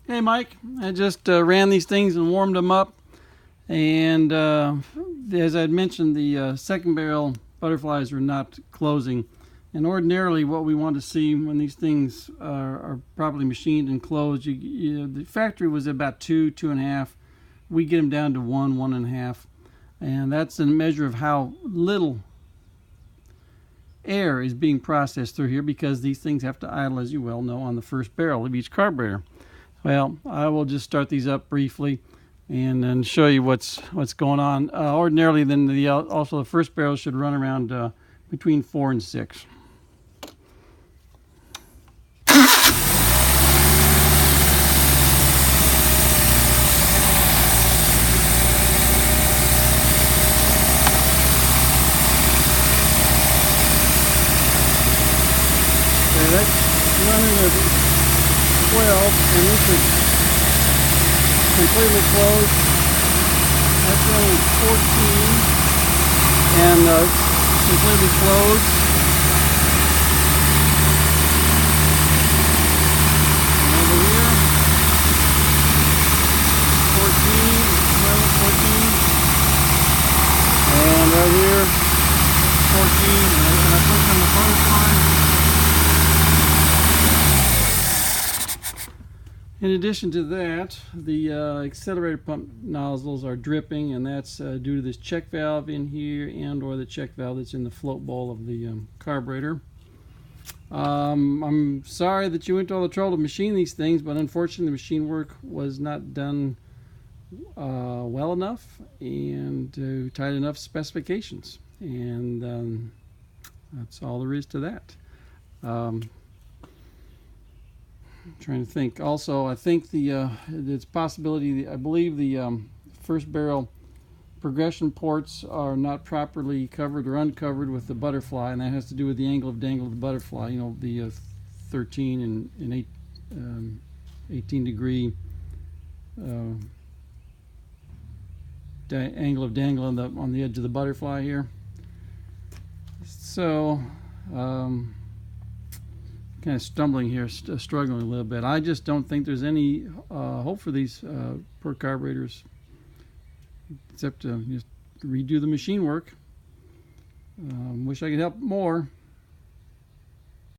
Hey Mike, I just ran these things and warmed them up, and as I had mentioned, the second barrel butterflies are not closing. And ordinarily, what we want to see when these things are properly machined and closed, the factory was about 2.5. We get them down to 1.5, and that's a measure of how little air is being processed through here, because these things have to idle, as you well know, on the first barrel of each carburetor. Well, I will just start these up briefly and then show you what's going on. Ordinarily, then also the first barrel should run around between 4 and 6. Okay, that's running at 12, and this is completely closed. That's running 14, and it's completely closed. And over here, 14, 14, and right here, 14, and I push on the butterfly. In addition to that, the accelerator pump nozzles are dripping, and that's due to this check valve in here and or the check valve that's in the float bowl of the carburetor. I'm sorry that you went to all the trouble to machine these things, but unfortunately the machine work was not done well enough and to tight enough specifications, and that's all there is to that. I'm trying to think. Also, I think it's possibility. I believe the first barrel progression ports are not properly covered or uncovered with the butterfly, and that has to do with the angle of dangle of the butterfly. You know, the 13 and 18 degree angle of dangle on the edge of the butterfly here. So. Kind of stumbling here, struggling a little bit. I just don't think there's any hope for these per carburetors, except to just redo the machine work. Wish I could help more.